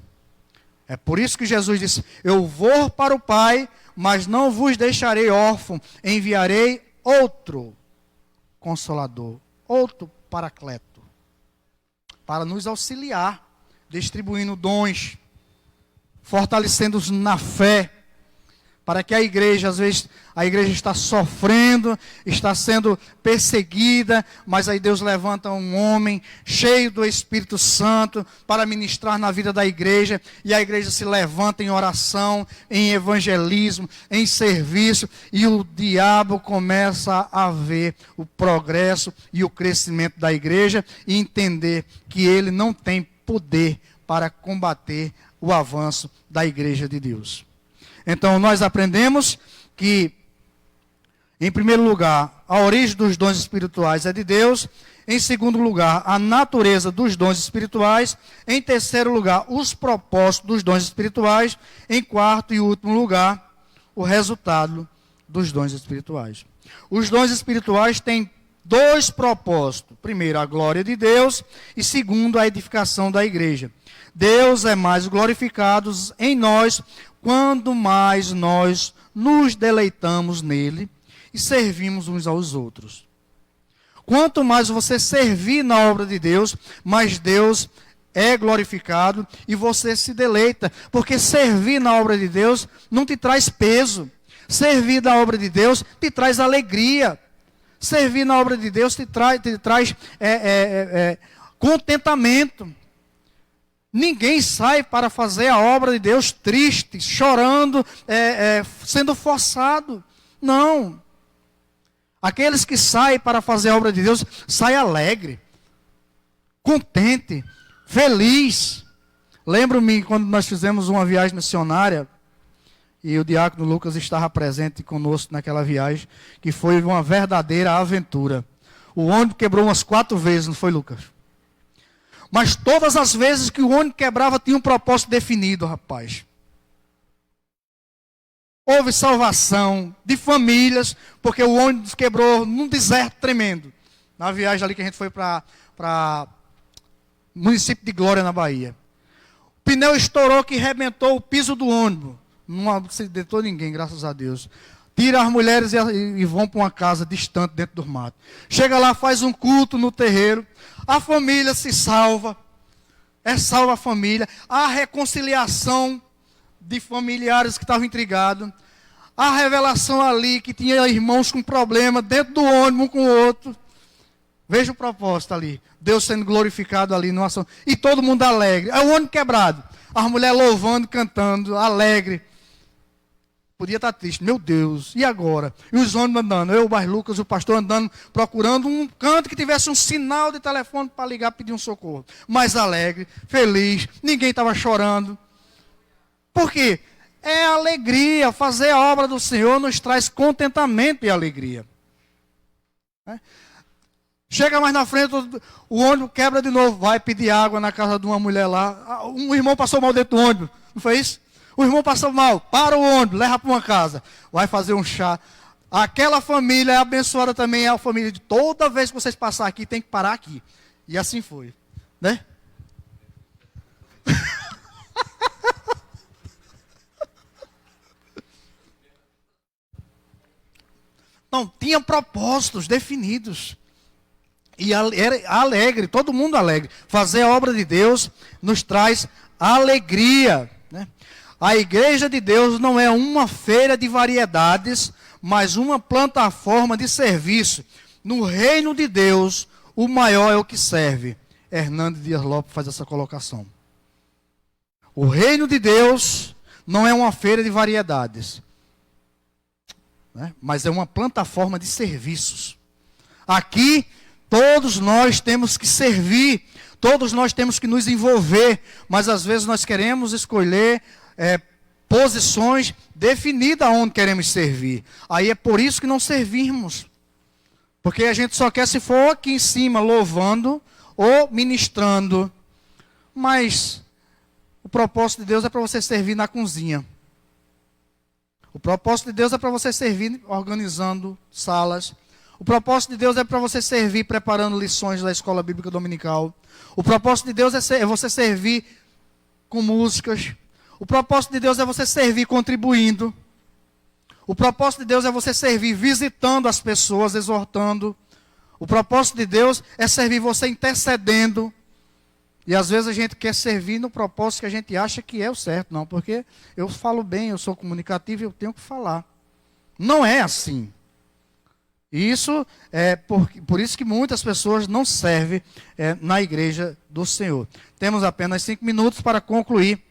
É por isso que Jesus disse: eu vou para o Pai, mas não vos deixarei órfão, enviarei outro Consolador, outro Paracleto, para nos auxiliar, distribuindo dons, fortalecendo-os na fé, para que a igreja, às vezes, a igreja está sofrendo, está sendo perseguida, mas aí Deus levanta um homem cheio do Espírito Santo para ministrar na vida da igreja, e a igreja se levanta em oração, em evangelismo, em serviço, e o diabo começa a ver o progresso e o crescimento da igreja e entender que ele não tem poder para combater o avanço da igreja de Deus. Então, nós aprendemos que, em primeiro lugar, a origem dos dons espirituais é de Deus. Em segundo lugar, a natureza dos dons espirituais. Em terceiro lugar, os propósitos dos dons espirituais. Em quarto e último lugar, o resultado dos dons espirituais. Os dons espirituais têm dois propósitos. Primeiro, a glória de Deus. E segundo, a edificação da igreja. Deus é mais glorificado em nós quando mais nós nos deleitamos nele e servimos uns aos outros. Quanto mais você servir na obra de Deus, mais Deus é glorificado e você se deleita. Porque servir na obra de Deus não te traz peso. Servir na obra de Deus te traz alegria. Servir na obra de Deus te traz contentamento. Ninguém sai para fazer a obra de Deus triste, chorando, sendo forçado. Não. Aqueles que saem para fazer a obra de Deus, saem alegre, contente, feliz. Lembro-me quando nós fizemos uma viagem missionária, e o diácono Lucas estava presente conosco naquela viagem, que foi uma verdadeira aventura. O ônibus quebrou umas 4 vezes, não foi, Lucas? Mas todas as vezes que o ônibus quebrava, tinha um propósito definido, rapaz. Houve salvação de famílias, porque o ônibus quebrou num deserto tremendo. Na viagem ali que a gente foi para município de Glória, na Bahia. O pneu estourou que arrebentou o piso do ônibus. Não acidentou ninguém, graças a Deus. Tira as mulheres e vão para uma casa distante dentro do mato. Chega lá, faz um culto no terreiro. A família se salva. Salva a família. A reconciliação de familiares que estavam intrigados. A revelação ali que tinha irmãos com problema dentro do ônibus, um com o outro. Veja o propósito ali. Deus sendo glorificado ali no ação. E todo mundo alegre. É o ônibus quebrado. As mulheres louvando, cantando, alegre. Podia estar triste, meu Deus, e agora? E os ônibus andando, eu, o Lucas e o pastor andando, procurando um canto que tivesse um sinal de telefone para ligar, pedir um socorro. Mais alegre, feliz, ninguém estava chorando. Por quê? É alegria, fazer a obra do Senhor nos traz contentamento e alegria. Chega mais na frente, o ônibus quebra de novo, vai pedir água na casa de uma mulher lá. Um irmão passou mal dentro do ônibus, não foi isso? O irmão passou mal, para o ônibus, leva para uma casa, vai fazer um chá. Aquela família é abençoada também, é a família de toda vez que vocês passarem aqui, tem que parar aqui. E assim foi, né? Não, tinha propósitos definidos. E era alegre, todo mundo alegre. Fazer a obra de Deus nos traz alegria, né? A igreja de Deus não é uma feira de variedades, mas uma plataforma de serviço. No reino de Deus, o maior é o que serve. Hernandes Dias Lopes faz essa colocação. O reino de Deus não é uma feira de variedades, né? Mas é uma plataforma de serviços. Aqui, todos nós temos que servir, todos nós temos que nos envolver, mas às vezes nós queremos escolher posições definidas aonde queremos servir. Aí é por isso que não servimos. Porque a gente só quer se for aqui em cima louvando ou ministrando. Mas o propósito de Deus é para você servir na cozinha. O propósito de Deus é para você servir organizando salas. O propósito de Deus é para você servir preparando lições da escola bíblica dominical. O propósito de Deus é você servir com músicas. O propósito de Deus é você servir contribuindo. O propósito de Deus é você servir visitando as pessoas, exortando. O propósito de Deus é servir você intercedendo. E às vezes a gente quer servir no propósito que a gente acha que é o certo. Não, porque eu falo bem, eu sou comunicativo e eu tenho que falar. Não é assim. E isso é por isso que muitas pessoas não servem na igreja do Senhor. Temos apenas 5 minutos para concluir,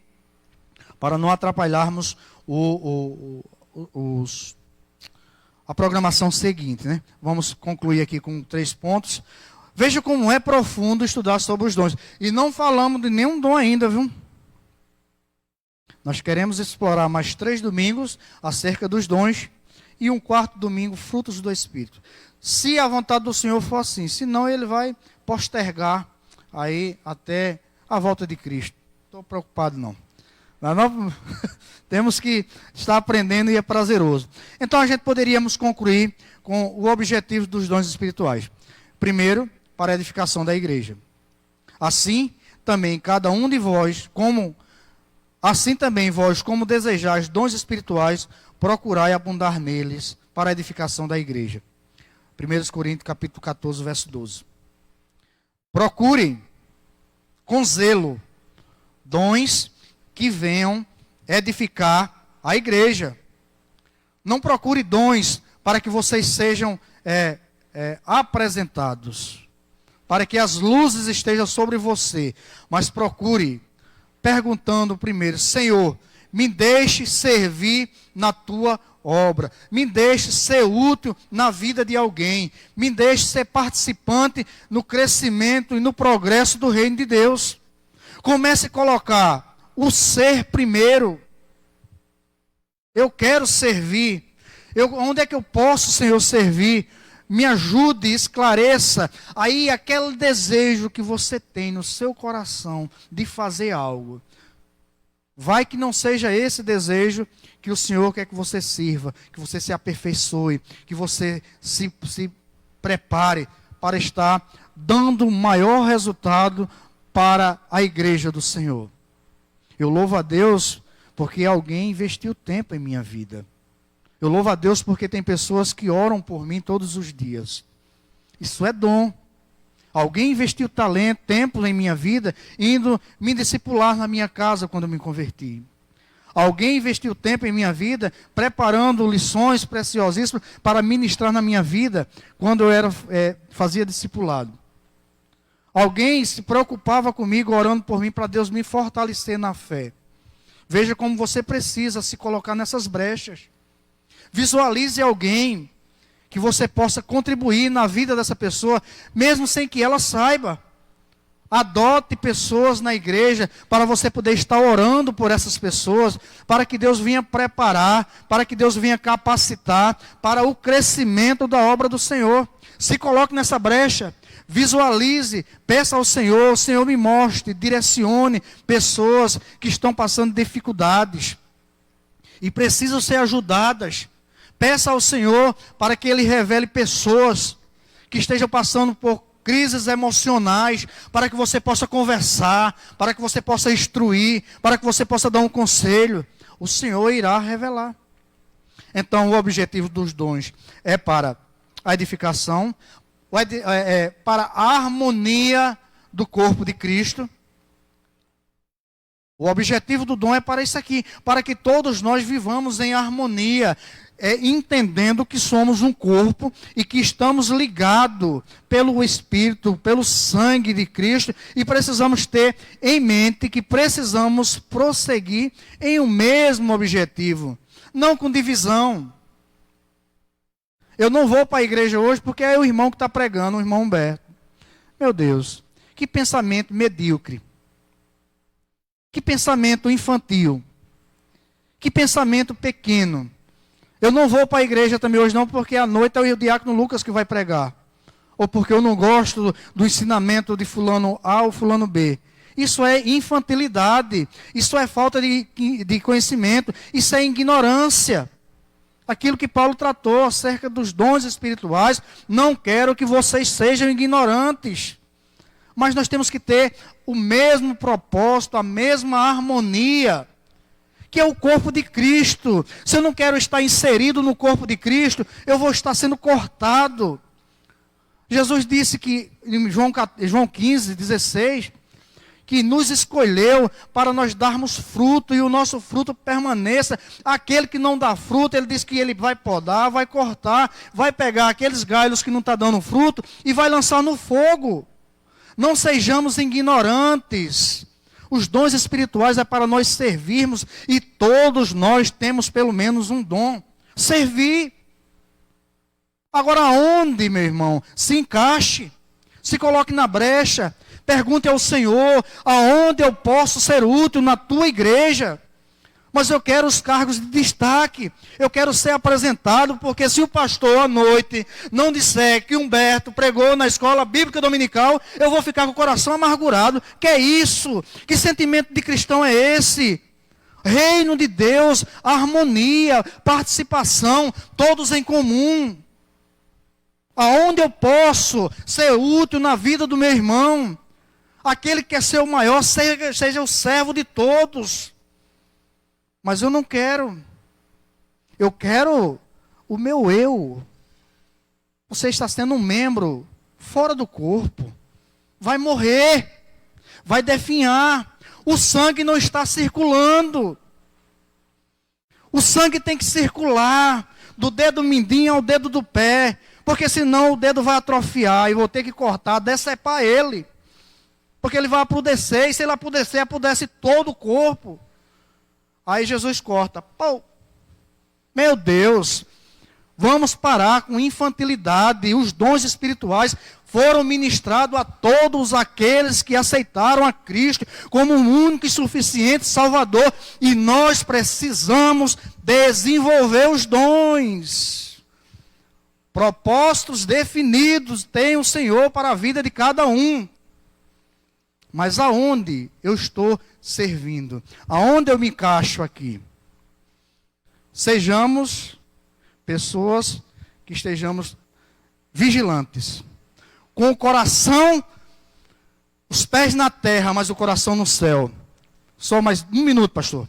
para não atrapalharmos a programação seguinte, né? Vamos concluir aqui com 3 pontos. Veja como é profundo estudar sobre os dons. E não falamos de nenhum dom ainda, viu? Nós queremos explorar mais 3 domingos acerca dos dons e um 4º domingo, frutos do Espírito. Se a vontade do Senhor for assim, senão ele vai postergar aí até a volta de Cristo. Estou preocupado não. Nós temos que estar aprendendo e é prazeroso. Então a gente poderíamos concluir com o objetivo dos dons espirituais. Primeiro, para a edificação da igreja. Assim também cada um de vós, como desejais dons espirituais, procurai abundar neles para a edificação da igreja. 1 Coríntios capítulo 14, verso 12. Procurem com zelo dons que venham edificar a igreja. Não procure dons para que vocês sejam apresentados, para que as luzes estejam sobre você, mas procure perguntando primeiro: Senhor, me deixe servir na tua obra, me deixe ser útil na vida de alguém, me deixe ser participante no crescimento e no progresso do reino de Deus. Comece a colocar o ser primeiro. Eu quero servir. Onde é que eu posso, Senhor, servir? Me ajude, esclareça aí aquele desejo que você tem no seu coração de fazer algo. Vai que não seja esse desejo que o Senhor quer que você sirva, que você se aperfeiçoe, que você se prepare para estar dando o maior resultado para a igreja do Senhor. Eu louvo a Deus porque alguém investiu tempo em minha vida. Eu louvo a Deus porque tem pessoas que oram por mim todos os dias. Isso é dom. Alguém investiu talento, tempo em minha vida, indo me discipular na minha casa quando eu me converti. Alguém investiu tempo em minha vida, preparando lições preciosíssimas para ministrar na minha vida, quando eu fazia discipulado. Alguém se preocupava comigo, orando por mim, para Deus me fortalecer na fé. Veja como você precisa se colocar nessas brechas. Visualize alguém que você possa contribuir na vida dessa pessoa, mesmo sem que ela saiba. Adote pessoas na igreja para você poder estar orando por essas pessoas, para que Deus venha preparar, para que Deus venha capacitar para o crescimento da obra do Senhor. Se coloque nessa brecha, visualize, peça ao Senhor, o Senhor me mostre, direcione pessoas que estão passando dificuldades e precisam ser ajudadas. Peça ao Senhor para que Ele revele pessoas que estejam passando por crises emocionais, para que você possa conversar, para que você possa instruir, para que você possa dar um conselho. O Senhor irá revelar. Então, o objetivo dos dons é para a edificação, para a harmonia do corpo de Cristo. O objetivo do dom é para isso aqui, para que todos nós vivamos em harmonia, entendendo que somos um corpo e que estamos ligados pelo Espírito, pelo sangue de Cristo, e precisamos ter em mente que precisamos prosseguir em um mesmo objetivo, não com divisão. Eu não vou para a igreja hoje porque é o irmão que está pregando, o irmão Humberto. Meu Deus, que pensamento medíocre. Que pensamento infantil. Que pensamento pequeno. Eu não vou para a igreja também hoje não, porque à noite é o diácono Lucas que vai pregar. Ou porque eu não gosto do ensinamento de fulano A ou fulano B. Isso é infantilidade. Isso é falta de conhecimento. Isso é ignorância. Aquilo que Paulo tratou acerca dos dons espirituais. Não quero que vocês sejam ignorantes. Mas nós temos que ter o mesmo propósito, a mesma harmonia, que é o corpo de Cristo. Se eu não quero estar inserido no corpo de Cristo, eu vou estar sendo cortado. Jesus disse que, em João 15, 16, que nos escolheu para nós darmos fruto e o nosso fruto permaneça. Aquele que não dá fruto, ele diz que ele vai podar, vai cortar, vai pegar aqueles galhos que não estão dando fruto e vai lançar no fogo. Não sejamos ignorantes. Os dons espirituais é para nós servirmos e todos nós temos pelo menos um dom. Servir. Agora aonde, meu irmão? Se encaixe. Se coloque na brecha. Pergunte ao Senhor, aonde eu posso ser útil na tua igreja? Mas eu quero os cargos de destaque. Eu quero ser apresentado, porque se o pastor à noite não disser que Humberto pregou na escola bíblica dominical, eu vou ficar com o coração amargurado. Que é isso? Que sentimento de cristão é esse? Reino de Deus, harmonia, participação, todos em comum. Aonde eu posso ser útil na vida do meu irmão? Aquele que quer ser o maior, seja o servo de todos. Mas eu não quero. Eu quero o meu eu. Você está sendo um membro fora do corpo. Vai morrer. Vai definhar. O sangue não está circulando. O sangue tem que circular do dedo mindinho ao dedo do pé. Porque senão o dedo vai atrofiar e vou ter que cortar, decepar ele. Porque ele vai apodrecer. E se ele apodrecer, apodrece todo o corpo. Aí Jesus corta. Pô, meu Deus, vamos parar com infantilidade. Os dons espirituais foram ministrados a todos aqueles que aceitaram a Cristo como um único e suficiente Salvador. E nós precisamos desenvolver os dons. Propósitos definidos tem o Senhor para a vida de cada um. Mas aonde eu estou servindo? Aonde eu me encaixo aqui? Sejamos pessoas que estejamos vigilantes. Com o coração, os pés na terra, mas o coração no céu. Só mais um minuto, pastor.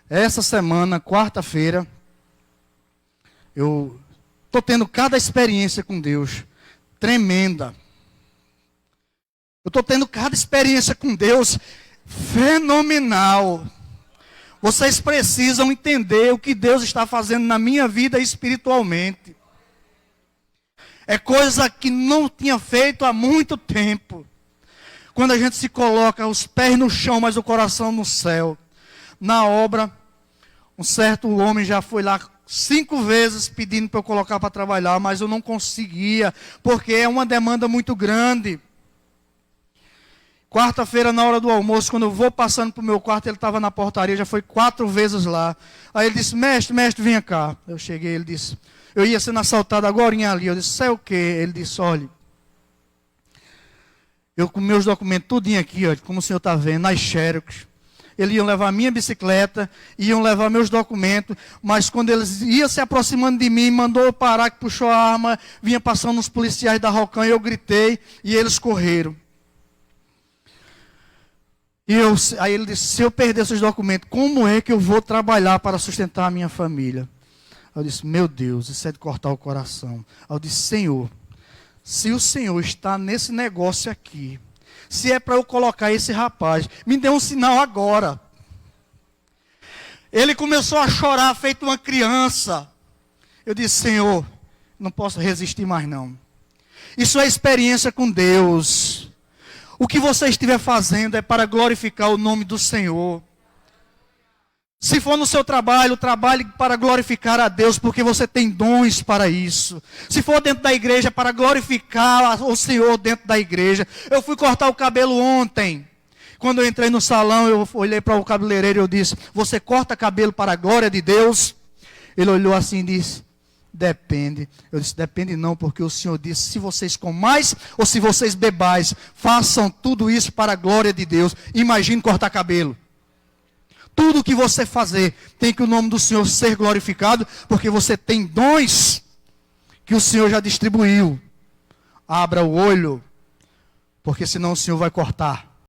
Essa semana, quarta-feira, eu estou tendo cada experiência com Deus tremenda. Eu estou tendo cada experiência com Deus fenomenal. Vocês precisam entender o que Deus está fazendo na minha vida espiritualmente. É coisa que não tinha feito há muito tempo. Quando a gente se coloca os pés no chão, mas o coração no céu. Na obra, um certo homem já foi lá 5 vezes pedindo para eu colocar para trabalhar, mas eu não conseguia, porque é uma demanda muito grande. Quarta-feira, na hora do almoço, quando eu vou passando para o meu quarto, ele estava na portaria, já foi 4 vezes lá. Aí ele disse, mestre, vem cá. Eu cheguei, ele disse, eu ia sendo assaltado agora ali. Eu disse, sei o quê? Ele disse, olha, eu com meus documentos tudinho aqui, ó, como o senhor está vendo, nas xerox. Eles iam levar minha bicicleta, iam levar meus documentos, mas quando eles iam se aproximando de mim, mandou eu parar, que puxou a arma, vinha passando os policiais da Rocan, eu gritei e eles correram. Aí ele disse, se eu perder esses documentos, como é que eu vou trabalhar para sustentar a minha família? Eu disse, meu Deus, isso é de cortar o coração. Eu disse, Senhor, se o Senhor está nesse negócio aqui, se é para eu colocar esse rapaz, me dê um sinal agora. Ele começou a chorar, feito uma criança. Eu disse, Senhor, não posso resistir mais não. Isso é experiência com Deus. O que você estiver fazendo é para glorificar o nome do Senhor. Se for no seu trabalho, trabalhe para glorificar a Deus, porque você tem dons para isso. Se for dentro da igreja, para glorificar o Senhor dentro da igreja. Eu fui cortar o cabelo ontem. Quando eu entrei no salão, eu olhei para o cabeleireiro e eu disse: você corta cabelo para a glória de Deus? Ele olhou assim e disse: depende. Eu disse: depende não, porque o Senhor disse: se vocês comais ou se vocês bebais, façam tudo isso para a glória de Deus. Imagine cortar cabelo. Tudo que você fazer, tem que o nome do Senhor ser glorificado, porque você tem dons que o Senhor já distribuiu. Abra o olho, porque senão o Senhor vai cortar.